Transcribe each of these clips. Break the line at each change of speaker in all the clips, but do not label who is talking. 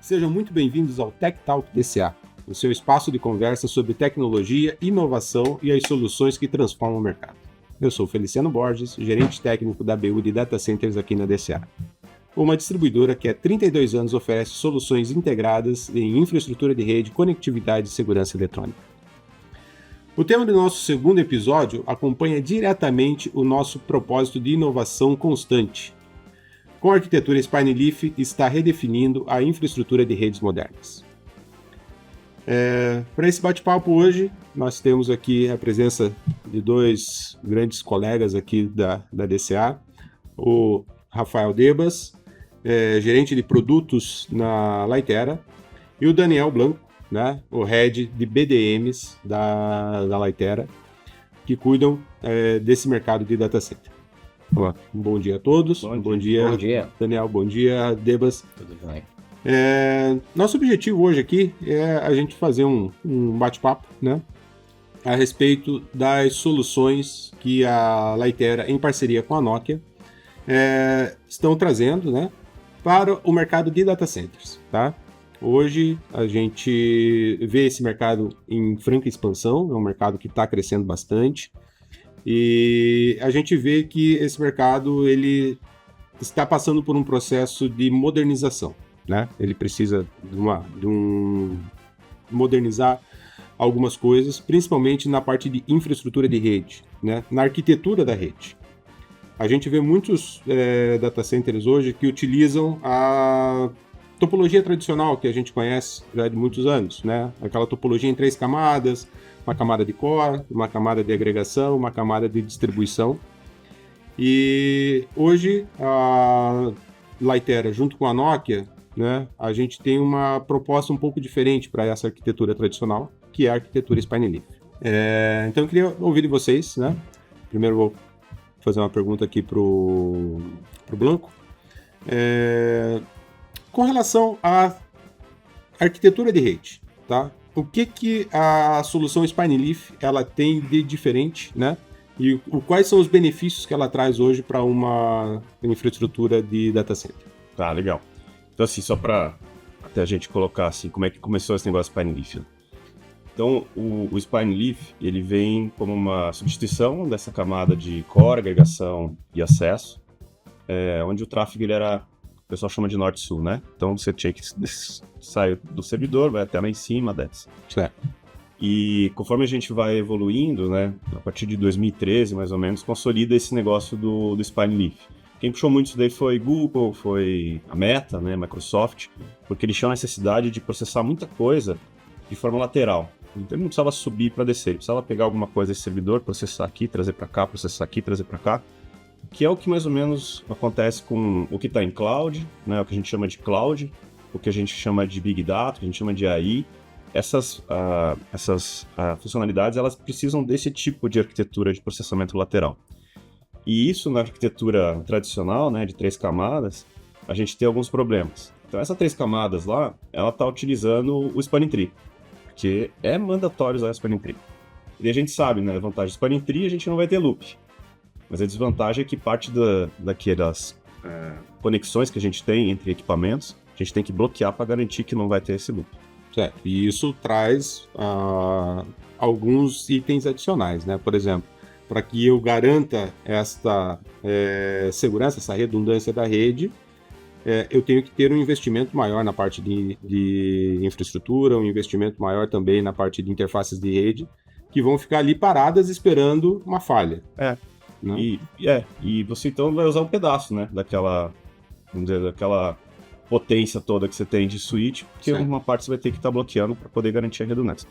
Sejam muito bem-vindos ao Tech Talk DCA, o seu espaço de conversa sobre tecnologia, inovação e as soluções que transformam o mercado. Eu sou Feliciano Borges, gerente técnico da BU de Data Centers aqui na DCA. Uma distribuidora que há 32 anos oferece soluções integradas em infraestrutura de rede, conectividade e segurança eletrônica. O tema do nosso segundo episódio acompanha diretamente o nosso propósito de inovação constante. Com a arquitetura Spineleaf, está redefinindo a infraestrutura de redes modernas. Para esse bate-papo hoje, nós temos aqui a presença de dois grandes colegas aqui da DCA, o Rafael Debas, gerente de produtos na Lightera, e o Daniel Blanco, né, o head de BDMs da Lightera, que cuidam desse mercado de data center. Olá, um bom dia a todos. Bom dia, Daniel. Bom dia, Debas.
Tudo bem.
Nosso objetivo hoje aqui é a gente fazer um bate-papo, né, a respeito das soluções que a Lightera, em parceria com a Nokia, estão trazendo, né, para o mercado de data centers. Tá? Hoje a gente vê esse mercado em franca expansão, é um mercado que está crescendo bastante. E a gente vê que esse mercado ele está passando por um processo de modernização, né? Ele precisa modernizar algumas coisas, principalmente na parte de infraestrutura de rede, né? Na arquitetura da rede. A gente vê muitos data centers hoje que utilizam a topologia tradicional que a gente conhece já de muitos anos, né? Aquela topologia em 3 camadas, uma camada de core, uma camada de agregação, uma camada de distribuição. E hoje a Lightera, junto com a Nokia, né, a gente tem uma proposta um pouco diferente para essa arquitetura tradicional, que é a arquitetura Spineleaf. Então eu queria ouvir de vocês, né? Primeiro vou fazer uma pergunta aqui pro Blanco. Com relação à arquitetura de rede, tá? O que a solução Spineleaf ela tem de diferente, né? E quais são os benefícios que ela traz hoje para uma infraestrutura de data center?
Tá, legal. Então, assim, só para até a gente colocar assim, como é que começou esse negócio Spineleaf. Né? Então, o Spineleaf, ele vem como uma substituição dessa camada de core, agregação e acesso, onde o tráfego ele era, o pessoal chama de norte-sul, né? Então você tinha que sair do servidor, vai até lá em cima, desce.
Certo.
E conforme a gente vai evoluindo, né? A partir de 2013, mais ou menos, consolida esse negócio do Spineleaf. Quem puxou muito isso daí foi Google, foi a Meta, né? Microsoft, porque eles tinham a necessidade de processar muita coisa de forma lateral. Então ele não precisava subir para descer, ele precisava pegar alguma coisa desse servidor, processar aqui, trazer para cá, processar aqui, trazer para cá. Que é o que mais ou menos acontece com o que está em cloud, né, o que a gente chama de cloud, o que a gente chama de big data, o que a gente chama de AI. Essas funcionalidades elas precisam desse tipo de arquitetura de processamento lateral. E isso na arquitetura tradicional, né, de 3 camadas, a gente tem alguns problemas. Então essas 3 camadas lá, ela está utilizando o spanning tree, porque é mandatório usar o spanning tree. E a gente sabe, né, a vantagem do spanning tree a gente não vai ter loop. Mas a desvantagem é que parte das conexões que a gente tem entre equipamentos, a gente tem que bloquear para garantir que não vai ter esse loop.
Certo. E isso traz alguns itens adicionais, né? Por exemplo, para que eu garanta esta segurança, essa redundância da rede, eu tenho que ter um investimento maior na parte de infraestrutura, um investimento maior também na parte de interfaces de rede, que vão ficar ali paradas esperando uma falha.
Né? E você então vai usar um pedaço, né, daquela potência toda que você tem de switch, porque uma parte você vai ter que estar bloqueando para poder garantir a redundância.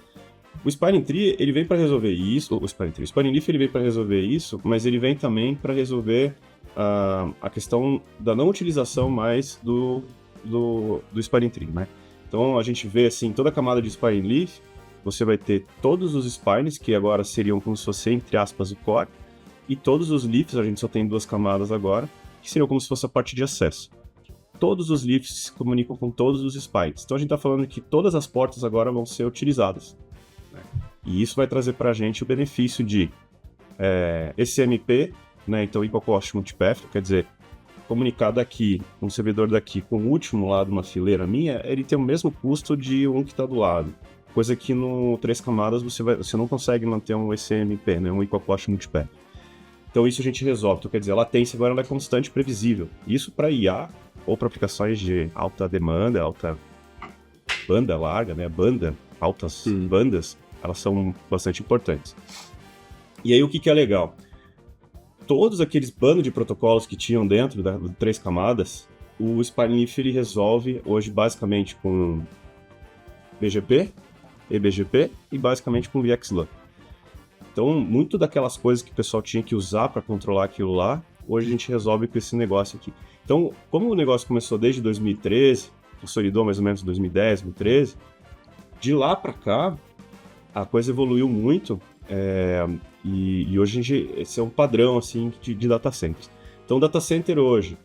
O Spanning Tree, ele vem para resolver isso, o Spineleaf ele vem para resolver isso, mas ele vem também para resolver a questão da não utilização mais do Spanning Tree, né? Então a gente vê assim, toda a camada de Spineleaf, você vai ter todos os spines, que agora seriam como se fosse, entre aspas, o core, e todos os leafs, a gente só tem 2 camadas agora, que seriam como se fosse a parte de acesso. Todos os leafs se comunicam com todos os spines. Então a gente está falando que todas as portas agora vão ser utilizadas. Né? E isso vai trazer para a gente o benefício de SMP, né? Então Equal Cost Multipath, quer dizer, comunicar daqui, um servidor daqui com o último lá de uma fileira minha, ele tem o mesmo custo de um que está do lado. Coisa que no 3 camadas você não consegue manter um ECMP, né? Um Equal Cost Multipath. Então isso a gente resolve. Então, quer dizer, a latência agora ela é constante e previsível. Isso para IA ou para aplicações de alta demanda, alta banda larga, né? Altas bandas, elas são bastante importantes. E aí o que é legal? Todos aqueles bandos de protocolos que tinham dentro do 3 camadas, o Spineleaf ele resolve hoje basicamente com BGP, eBGP e basicamente com VXLAN. Então, muito daquelas coisas que o pessoal tinha que usar para controlar aquilo lá, hoje a gente resolve com esse negócio aqui. Então, como o negócio começou desde 2013, consolidou mais ou menos 2010, 2013, de lá para cá, a coisa evoluiu muito e hoje esse é um padrão assim, de data centers. Então, o data center hoje,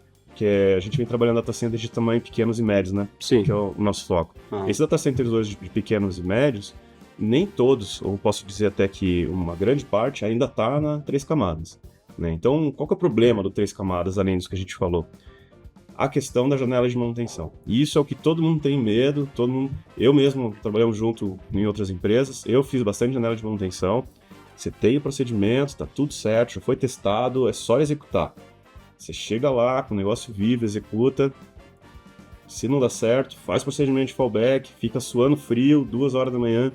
a gente vem trabalhando data centers de tamanho pequenos e médios, né?
Sim.
Que é o nosso foco. Esses data centers hoje de pequenos e médios, nem todos, ou posso dizer até que uma grande parte, ainda está na 3 camadas. Né? Então, qual que é o problema do 3 camadas, além disso que a gente falou? A questão da janela de manutenção. E isso é o que todo mundo tem medo, eu mesmo trabalhamos junto em outras empresas, eu fiz bastante janela de manutenção, você tem o procedimento, está tudo certo, já foi testado, é só executar. Você chega lá com o negócio vivo, executa, se não dá certo, faz procedimento de fallback, fica suando frio, 2 horas da manhã.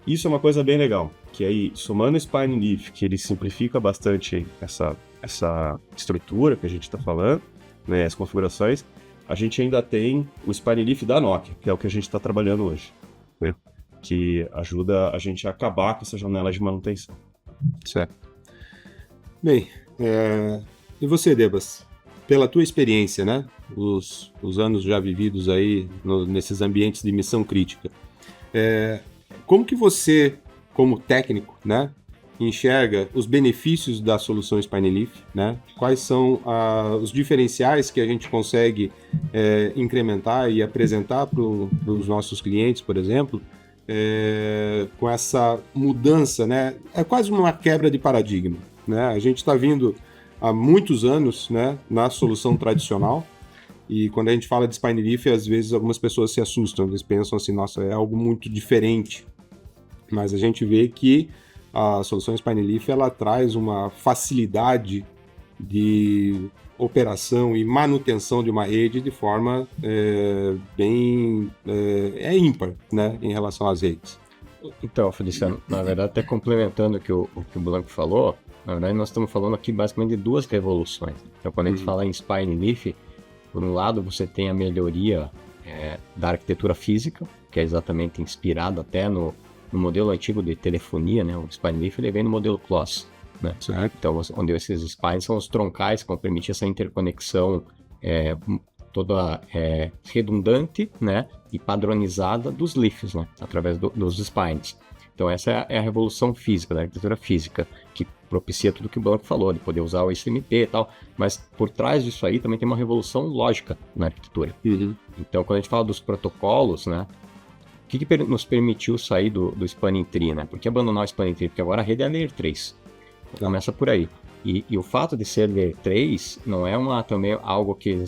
Isso é uma coisa bem legal, que aí, somando o Spineleaf, que ele simplifica bastante essa estrutura que a gente está falando, né, as configurações, a gente ainda tem o Spineleaf da Nokia, que é o que a gente está trabalhando hoje, né, que ajuda a gente a acabar com essa janela de manutenção.
Certo. Bem, e você, Debas? Pela tua experiência, né, os anos já vividos aí nesses ambientes de missão crítica, como que você, como técnico, né, enxerga os benefícios da solução Spineleaf, né? Quais são os diferenciais que a gente consegue incrementar e apresentar para os nossos clientes, por exemplo, com essa mudança, né? É quase uma quebra de paradigma, né? A gente está vindo há muitos anos, né, na solução tradicional, e quando a gente fala de Spineleaf, às vezes algumas pessoas se assustam, eles pensam assim, nossa, é algo muito diferente. Mas a gente vê que a solução Spineleaf ela traz uma facilidade de operação e manutenção de uma rede de forma bem ímpar, né, em relação às redes.
Então, Feliciano, na verdade, até complementando o que o Blanco falou, na verdade nós estamos falando aqui basicamente de 2 revoluções. Então, quando a gente fala em Spineleaf, por um lado você tem a melhoria da arquitetura física, que é exatamente inspirado até no modelo antigo de telefonia, né? O Spineleaf ele vem no modelo CLOS, né?
Certo.
Então, onde esses spines são os troncais que vão permitir essa interconexão toda redundante, né? E padronizada dos leafs, né? Através dos spines. Então, essa é a revolução física, da arquitetura física, que propicia tudo que o Blanco falou, de poder usar o SMP e tal, mas por trás disso aí também tem uma revolução lógica na arquitetura. Então, quando a gente fala dos protocolos, né? O que nos permitiu sair do Spanning Tree, né? Por que abandonar o Spanning Tree? Porque agora a rede é Layer 3. Então, começa por aí. E o fato de ser Layer 3 não é também algo que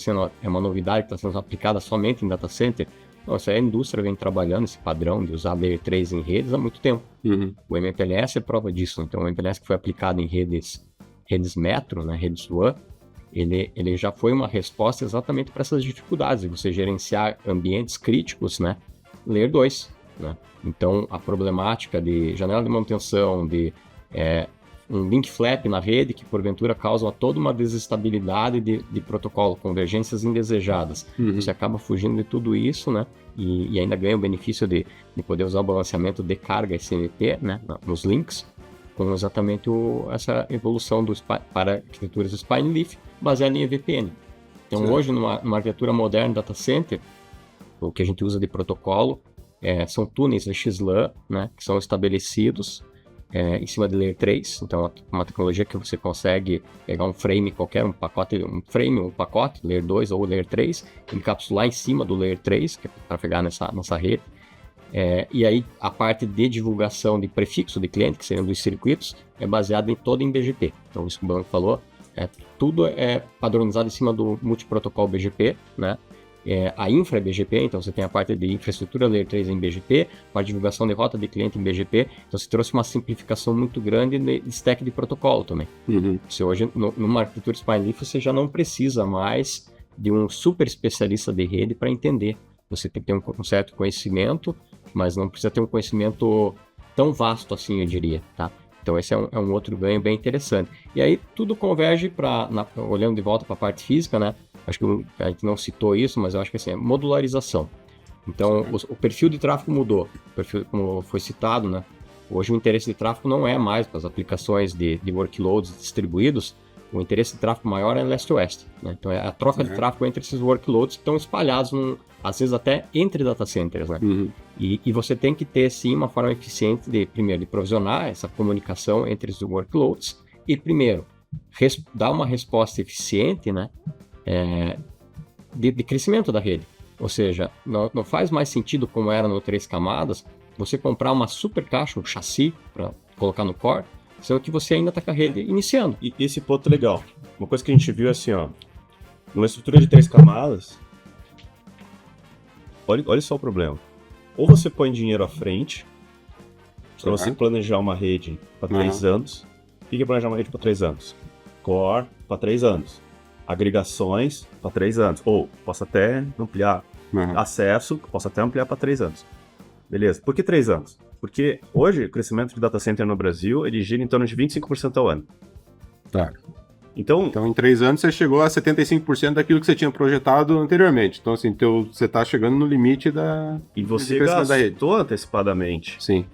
é uma novidade que está sendo aplicada somente em data center. Não, a indústria vem trabalhando esse padrão de usar Layer 3 em redes há muito tempo. O MPLS é prova disso. Então, o MPLS que foi aplicado em redes metro, né? Redes WAN, ele já foi uma resposta exatamente para essas dificuldades de você gerenciar ambientes críticos, né? Layer 2, né? Então, a problemática de janela de manutenção, de um link flap na rede que, porventura, causa toda uma desestabilidade de protocolo, convergências indesejadas. Você acaba fugindo de tudo isso, né? E ainda ganha o benefício de poder usar o balanceamento de carga SMP, né? Nos links, com exatamente essa evolução para arquiteturas Spineleaf baseada em EVPN. Então, hoje, numa arquitetura moderna data center, o que a gente usa de protocolo são túneis XLAN, né, que são estabelecidos em cima de Layer 3. Então, é uma tecnologia que você consegue pegar um frame qualquer, um pacote Layer 2 ou Layer 3, encapsular em cima do Layer 3, que é para pegar nessa rede. E aí, a parte de divulgação de prefixo de cliente, que seriam dos circuitos, é baseada toda em BGP. Então, isso que o Blanco falou, tudo é padronizado em cima do multiprotocolo BGP, né? A infra é BGP, então você tem a parte de infraestrutura Layer 3 em BGP, a parte de divulgação de rota de cliente em BGP, então você trouxe uma simplificação muito grande de stack de protocolo também. Você hoje, numa arquitetura Spine Leaf, você já não precisa mais de um super especialista de rede para entender. Você tem que ter um certo conhecimento, mas não precisa ter um conhecimento tão vasto assim, eu diria, tá? Então esse é um outro ganho bem interessante. E aí tudo converge para, olhando de volta para a parte física, né? Acho que a gente não citou isso, mas eu acho que assim, é modularização. Então o perfil de tráfego mudou, como foi citado, né? Hoje o interesse de tráfego não é mais para as aplicações de workloads distribuídos, o interesse de tráfego maior é leste-oeste, né? Então é a troca de tráfego entre esses workloads que estão espalhados, às vezes até entre data centers, né? E você tem que ter, sim, uma forma eficiente primeiro, de provisionar essa comunicação entre os workloads e, primeiro, dar uma resposta eficiente, né? De crescimento da rede. Ou seja, não faz mais sentido, como era no 3 camadas, você comprar uma super caixa, um chassi para colocar no core, sendo que você ainda está com a rede iniciando.
E esse ponto é legal. Uma coisa que a gente viu é assim, ó, numa estrutura de 3 camadas, olha só o problema. Ou você põe dinheiro à frente, para você planejar uma rede para 3 anos. O que é planejar uma rede para 3 anos? Core para 3 anos. Agregações para 3 anos. Ou posso até ampliar acesso, posso até ampliar para 3 anos. Beleza. Por que 3 anos? Porque hoje o crescimento de data center no Brasil, ele gira em torno de 25% ao ano.
Tá.
Então
em 3 anos você chegou a 75% daquilo que você tinha projetado anteriormente. Então, assim, você está chegando no limite da...
E você gastou antecipadamente.
Sim.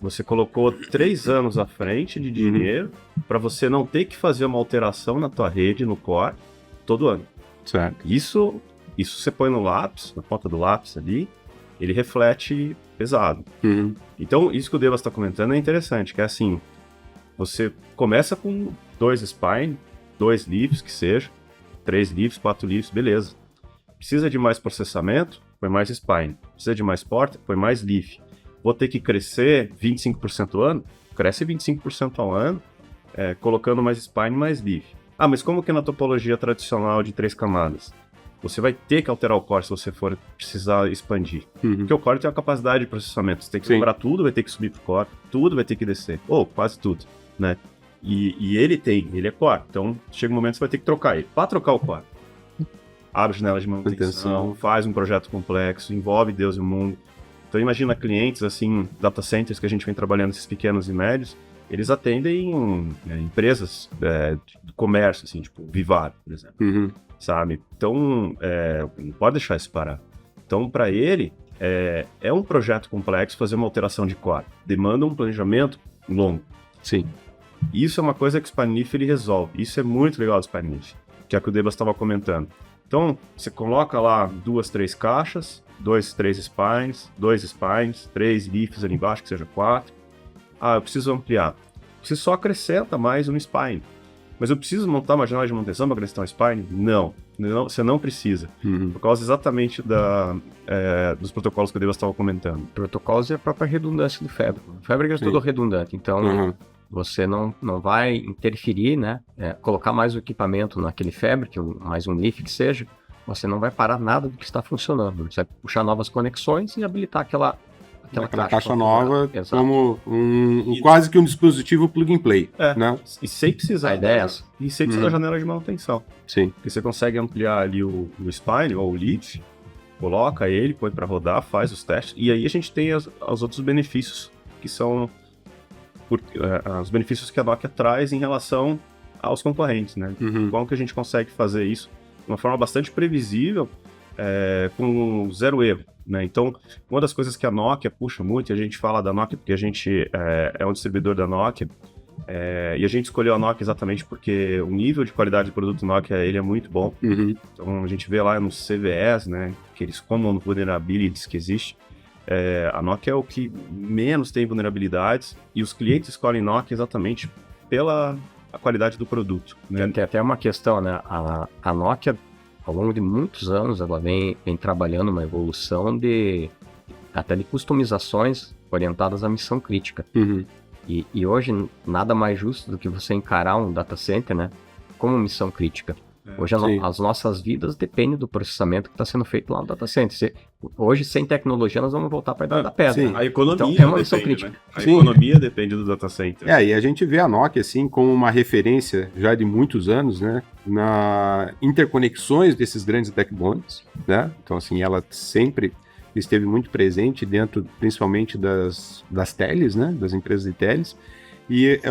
Você colocou 3 anos à frente de dinheiro para você não ter que fazer uma alteração na tua rede, no core, todo ano.
Certo.
Isso você põe no lápis, na ponta do lápis ali, ele reflete pesado. Então, isso que o Devas está comentando é interessante, que é assim, você começa com 2 spine, 2 leaves que seja, 3 leaves, 4 leaves, beleza. Precisa de mais processamento? Põe mais spine. Precisa de mais porta? Põe mais leaf. Vou ter que crescer 25% ao ano? Cresce 25% ao ano, colocando mais spine, mais leaf. Ah, mas como que na topologia tradicional de 3 camadas? Você vai ter que alterar o core se você for precisar expandir. Porque o core tem uma capacidade de processamento. Você tem que lembrar tudo, vai ter que subir pro core, tudo vai ter que descer. Ou quase tudo, né? E ele é core. Então, chega um momento que você vai ter que trocar ele. Para trocar o core, abre janela de manutenção, faz um projeto complexo, envolve Deus e o mundo. Então, imagina clientes, assim, data centers que a gente vem trabalhando, esses pequenos e médios, eles atendem empresas de comércio, assim, tipo Vivar, por exemplo. Sabe? Então, não pode deixar isso parar. Então, para ele, é um projeto complexo fazer uma alteração de core. Demanda um planejamento longo.
Sim.
Isso é uma coisa que o Spine Leaf ele resolve. Isso é muito legal do Spine Leaf, que é o que o Debas estava comentando. Então, você coloca lá 2, 3 caixas, 2, 3 spines, 2 spines, 3 leafs ali embaixo, que seja 4. Ah, eu preciso ampliar. Você só acrescenta mais um spine. Mas eu preciso montar uma janela de manutenção para acrescentar um spine? Não, você não precisa. Por causa exatamente dos protocolos que o Devas estava comentando.
Protocolos é a própria redundância do Fabric. O Fabric é tudo redundante, então você não vai interferir, né? Colocar mais o equipamento naquele Fabric, mais um leaf que seja, você não vai parar nada do que está funcionando. Você vai puxar novas conexões e habilitar aquela
caixa nova como quase que um dispositivo plug and play. Né?
E sem precisar.
A ideia é essa.
E sem precisar da janela de manutenção.
Sim.
Porque você consegue ampliar ali o spine ou o leaf, coloca ele, põe para rodar, faz os testes, e aí a gente tem os outros benefícios, que são os benefícios que a Nokia traz em relação aos concorrentes, né? Como que a gente consegue fazer isso de uma forma bastante previsível, com 0 erro, né? Então, uma das coisas que a Nokia puxa muito, e a gente fala da Nokia porque a gente é um distribuidor da Nokia, e a gente escolheu a Nokia exatamente porque o nível de qualidade do produto Nokia ele é muito bom. Então, a gente vê lá nos CVEs, né, aqueles common vulnerabilities que existe, a Nokia é o que menos tem vulnerabilidades, e os clientes escolhem Nokia exatamente pela a qualidade do produto, né?
Tem até uma questão, né? A Nokia, ao longo de muitos anos, ela vem trabalhando uma evolução até de customizações orientadas à missão crítica. E hoje, nada mais justo do que você encarar um data center, né? como missão crítica. Hoje as nossas vidas dependem do processamento que está sendo feito lá no data center. Hoje, sem tecnologia, nós vamos voltar para dentro da pedra.
Sim. A economia
então, é uma missão
depende,
crítica.
Né? A economia depende do data center.
E a gente vê a Nokia assim como uma referência já de muitos anos, né, na interconexões desses grandes backbones, né? Então assim, ela sempre esteve muito presente dentro, principalmente das teles, né, das empresas de teles. E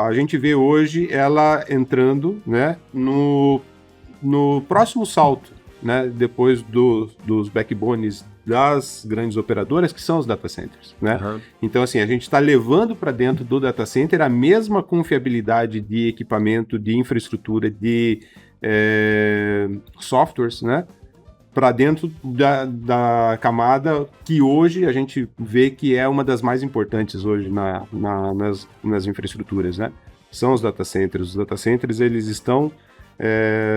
a gente vê hoje ela entrando, né, no próximo salto, né, depois dos backbones das grandes operadoras, que são os data centers, né?
Uhum.
Então, assim, a gente está levando para dentro do data center a mesma confiabilidade de equipamento, de infraestrutura, de softwares, né, para dentro da camada que hoje a gente vê que é uma das mais importantes hoje nas infraestruturas, né? São os data centers. Os data centers, eles estão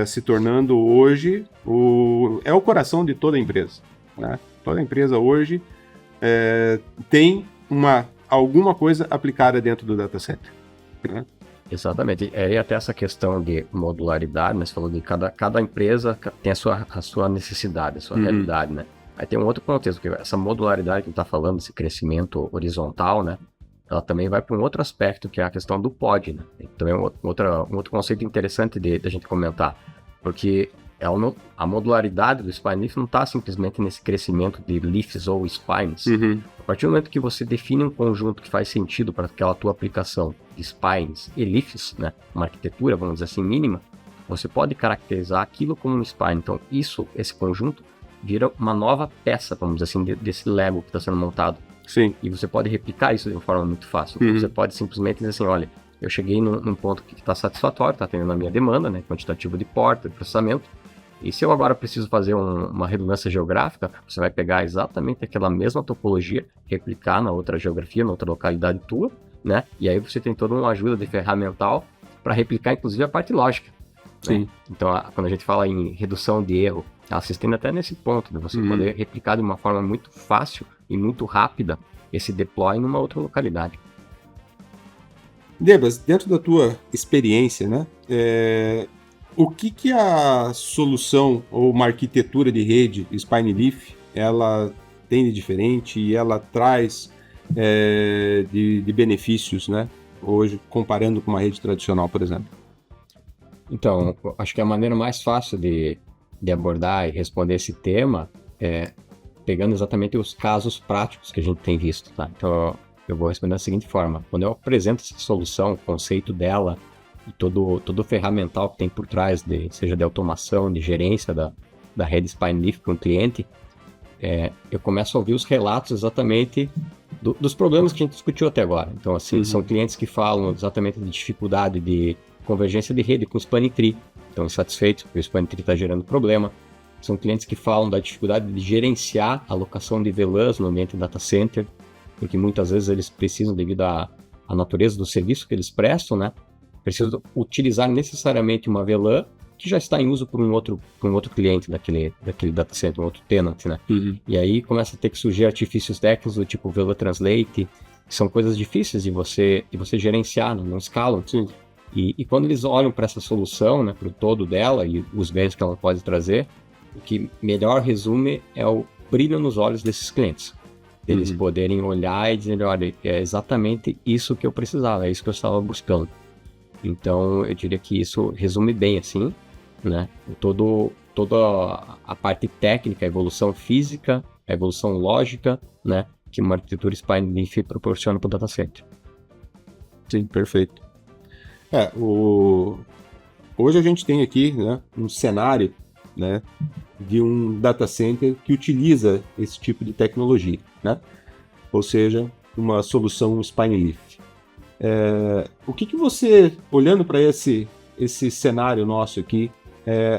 se tornando hoje o coração de toda a empresa, né? Toda empresa hoje tem alguma coisa aplicada dentro do data center, né?
Exatamente. E até essa questão de modularidade, né? Você falou de cada empresa tem a sua necessidade, a sua realidade, né? Aí tem um outro contexto, porque essa modularidade que a gente está falando, esse crescimento horizontal, né? Ela também vai para um outro aspecto, que é a questão do pod, né? Então é um outro conceito interessante de a gente comentar, porque a modularidade do spine leaf não está simplesmente nesse crescimento de leafs ou spines. A partir do momento que você define um conjunto que faz sentido para aquela tua aplicação de spines e leafs, né? Uma arquitetura, vamos dizer assim, mínima, você pode caracterizar aquilo como um spine. Então esse conjunto vira uma nova peça, vamos dizer assim, desse Lego que está sendo montado.
Sim.
E você pode replicar isso de uma forma muito fácil. Você pode simplesmente dizer assim, olha, eu cheguei num ponto que está satisfatório, está atendendo a minha demanda, né, quantitativo de porta, de processamento, e se eu agora preciso fazer uma redundância geográfica, você vai pegar exatamente aquela mesma topologia, replicar na outra geografia, na outra localidade tua, né, e aí você tem toda uma ajuda de ferramental para replicar, inclusive, a parte lógica.
Sim.
Né? Então, quando a gente fala em redução de erro, ela se estende até nesse ponto, de você poder replicar de uma forma muito fácil e muito rápida esse deploy numa outra localidade.
Debas, dentro da tua experiência, né, o que a solução ou uma arquitetura de rede Spine Leaf ela tem de diferente e ela traz de benefícios, né, hoje comparando com uma rede tradicional, por exemplo?
Então, acho que a maneira mais fácil de abordar e responder esse tema é pegando exatamente os casos práticos que a gente tem visto, tá? Então, eu vou responder da seguinte forma. Quando eu apresento essa solução, o conceito dela e todo o ferramental que tem por trás, seja de automação, de gerência da rede Spine Leaf para um cliente, eu começo a ouvir os relatos exatamente dos problemas que a gente discutiu até agora. Então, assim, são clientes que falam exatamente de dificuldade de convergência de rede com o Spanning Tree, estão insatisfeitos porque o Spanning Tree está gerando problema. São clientes que falam da dificuldade de gerenciar a alocação de VLANs no ambiente data center, porque muitas vezes eles precisam, devido à natureza do serviço que eles prestam, né, precisam utilizar necessariamente uma VLAN que já está em uso por um outro cliente daquele data center, um outro tenant, né? E aí começa a ter que surgir artifícios técnicos do tipo VLAN Translate, que são coisas difíceis de você gerenciar, não escalam.
Sim.
E quando eles olham para essa solução, né, para o todo dela e os ganhos que ela pode trazer, o que melhor resume é o brilho nos olhos desses clientes. Eles poderem olhar e dizer, olha, é exatamente isso que eu precisava, é isso que eu estava buscando. Então, eu diria que isso resume bem, assim, né, toda a parte técnica, a evolução física, a evolução lógica, né, que uma arquitetura Spine Leaf proporciona para o data center.
Sim, perfeito. Hoje a gente tem aqui, né, um cenário, né, de um data center que utiliza esse tipo de tecnologia, né? Ou seja, uma solução Spine Leaf. O que você, olhando para esse cenário nosso aqui,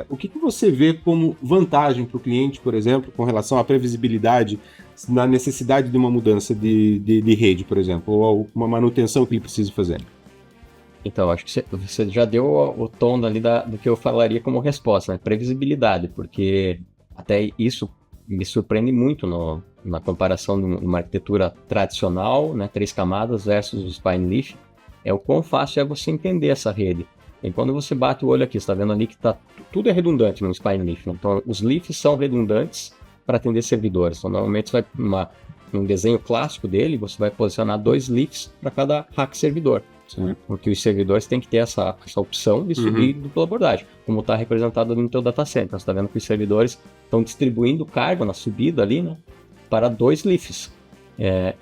o que você vê como vantagem para o cliente, por exemplo, com relação à previsibilidade na necessidade de uma mudança de rede, por exemplo, ou uma manutenção que ele precisa fazer?
Então, acho que você já deu o tom ali do que eu falaria como resposta, né? Previsibilidade, porque até isso me surpreende muito na comparação de uma arquitetura tradicional, né, 3 camadas versus o Spine Leaf, o quão fácil é você entender essa rede. E quando você bate o olho aqui, você está vendo ali que tudo é redundante no Spine Leaf. Né? Então, os leafs são redundantes para atender servidores. Então, normalmente, você vai num desenho clássico dele, você vai posicionar 2 leafs para cada rack servidor.
Sim.
Porque os servidores têm que ter essa opção de subir dupla abordagem, como está representado no teu data center. Então, você está vendo que os servidores estão distribuindo carga na subida ali, né, para 2 leafs.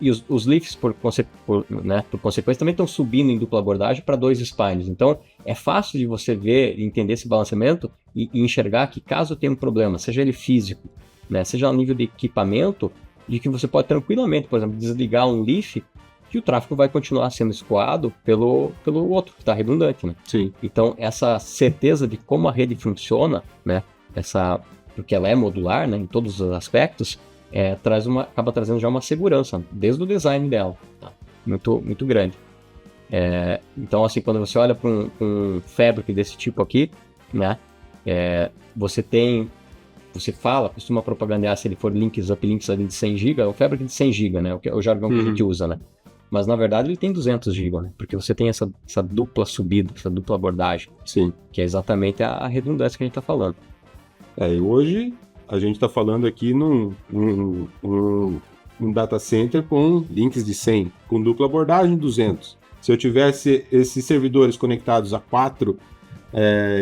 E os leafs, por consequência, também estão subindo em dupla abordagem para 2 spines. Então, é fácil de você ver, entender esse balanceamento e enxergar que caso tenha um problema, seja ele físico, né, seja a nível de equipamento, de que você pode tranquilamente, por exemplo, desligar um leaf, que o tráfego vai continuar sendo escoado pelo outro, que está redundante, né?
Sim.
Então, essa certeza de como a rede funciona, né, porque ela é modular, né, em todos os aspectos, acaba trazendo já uma segurança, desde o design dela, tá? Muito, muito grande. Então, assim, quando você olha para um Fabric desse tipo aqui, né, você costuma propagandear se ele for links ali de 100 GB, é o Fabric de 100 GB, né, o jargão que a gente usa, né? Mas, na verdade, ele tem 200 GB, né? Porque você tem essa dupla subida, essa dupla abordagem.
Sim.
Que é exatamente a redundância que a gente está falando.
E hoje a gente está falando aqui num data center com links de 100, com dupla abordagem 200. Se eu tivesse esses servidores conectados a 4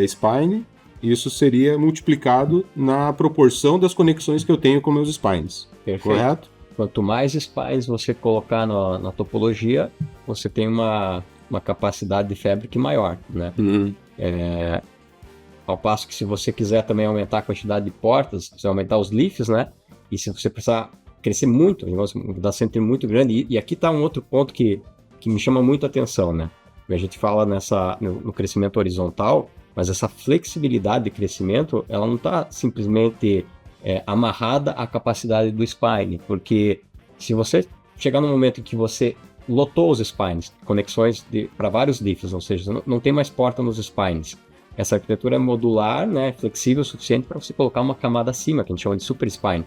spine, isso seria multiplicado na proporção das conexões que eu tenho com meus spines.
Perfeito.
Correto?
Quanto mais spines você colocar na topologia, você tem uma capacidade de Fabric maior, né? Ao passo que se você quiser também aumentar a quantidade de portas, você vai aumentar os leafs, né? E se você precisar crescer muito, um data center muito grande, e aqui está um outro ponto que me chama muito a atenção, né? A gente fala no crescimento horizontal, mas essa flexibilidade de crescimento, ela não está simplesmente amarrada à capacidade do spine, porque se você chegar no momento em que você lotou os spines, conexões para vários leafs, ou seja, não tem mais porta nos spines, essa arquitetura é modular, né, flexível o suficiente para você colocar uma camada acima, que a gente chama de super spine.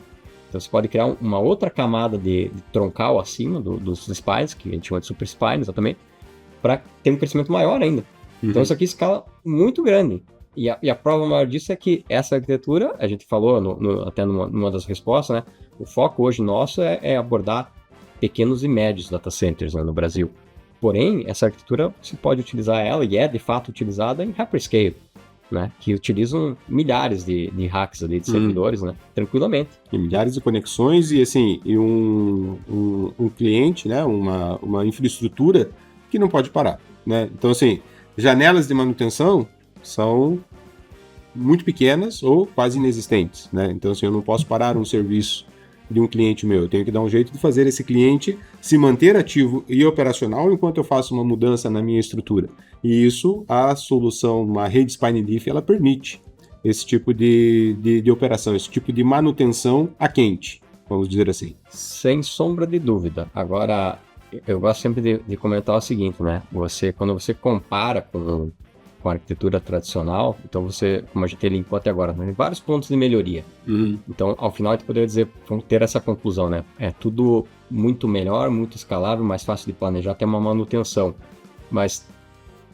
Então você pode criar uma outra camada de troncal acima dos spines, que a gente chama de super spine, exatamente, para ter um crescimento maior ainda. Então isso aqui escala muito grande. E a prova maior disso é que essa arquitetura, a gente falou até numa das respostas, né? O foco hoje nosso é abordar pequenos e médios data centers, né, no Brasil. Porém, essa arquitetura, você pode utilizar ela, e é de fato utilizada em hyperscale, né? Que utilizam milhares de racks ali, de servidores, né? Tranquilamente.
E milhares de conexões e assim, um cliente, né? Uma infraestrutura que não pode parar, né? Então, assim, janelas de manutenção são muito pequenas ou quase inexistentes, né? Então, assim, eu não posso parar um serviço de um cliente meu. Eu tenho que dar um jeito de fazer esse cliente se manter ativo e operacional enquanto eu faço uma mudança na minha estrutura. E isso, a solução, uma rede Spine Leaf, ela permite esse tipo de operação, esse tipo de manutenção a quente, vamos dizer assim.
Sem sombra de dúvida. Agora, eu gosto sempre de comentar o seguinte, né? Quando você compara com a arquitetura tradicional, então você, como a gente elencou até agora, tem vários pontos de melhoria. Então, ao final, a gente poderia dizer, vamos ter essa conclusão, né? É tudo muito melhor, muito escalável, mais fácil de planejar, tem uma manutenção. Mas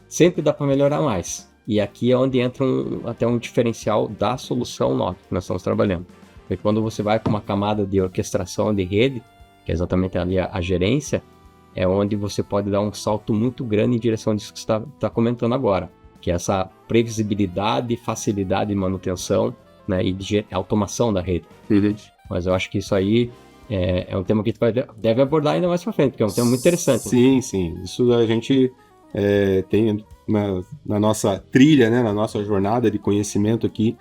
sempre dá para melhorar mais. E aqui é onde entra até um diferencial da solução nova que nós estamos trabalhando. Porque quando você vai para uma camada de orquestração de rede, que é exatamente ali a gerência, é onde você pode dar um salto muito grande em direção disso que você está comentando agora, que é essa previsibilidade, facilidade de manutenção, né, e de automação da rede. Mas eu acho que isso aí é um tema que a gente deve abordar ainda mais para frente, porque é um tema muito interessante.
Sim, sim. Isso a gente tem na nossa trilha, né, na nossa jornada de conhecimento aqui,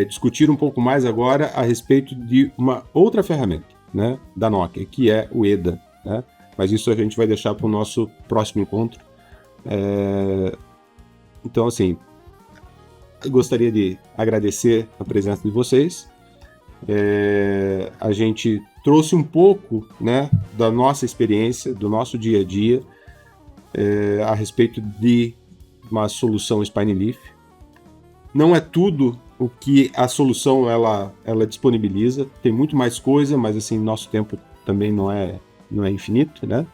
discutir um pouco mais agora a respeito de uma outra ferramenta, né, da Nokia, que é o EDA, né? Mas isso a gente vai deixar para o nosso próximo encontro. Então, assim, eu gostaria de agradecer a presença de vocês. A gente trouxe um pouco, né, da nossa experiência, do nosso dia a dia, a respeito de uma solução Spine Leaf. Não é tudo o que a solução ela disponibiliza, tem muito mais coisa, mas assim, nosso tempo também não é infinito, né?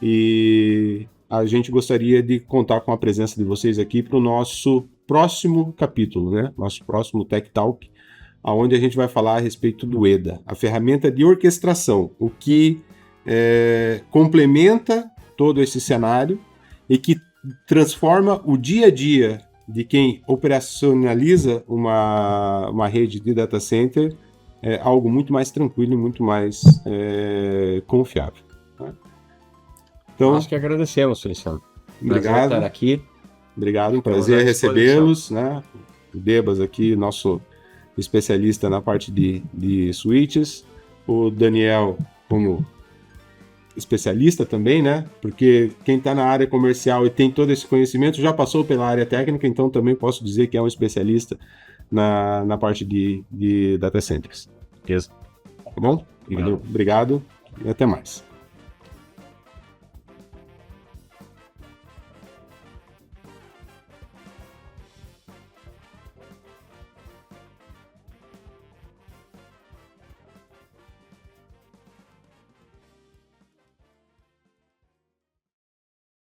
E a gente gostaria de contar com a presença de vocês aqui para o nosso próximo capítulo, né? Nosso próximo Tech Talk, onde a gente vai falar a respeito do EDA, a ferramenta de orquestração, o que complementa todo esse cenário e que transforma o dia a dia de quem operacionaliza uma rede de data center algo muito mais tranquilo e muito mais confiável. Né? Então,
nós que agradecemos, Feliciano.
Obrigado.
Estar aqui.
Obrigado, um prazer recebê-los. Né? O Debas aqui, nosso especialista na parte de switches. O Daniel como especialista também, né? Porque quem está na área comercial e tem todo esse conhecimento já passou pela área técnica, então também posso dizer que é um especialista na parte de data centers.
Beleza.
Tá bom? Obrigado e até mais.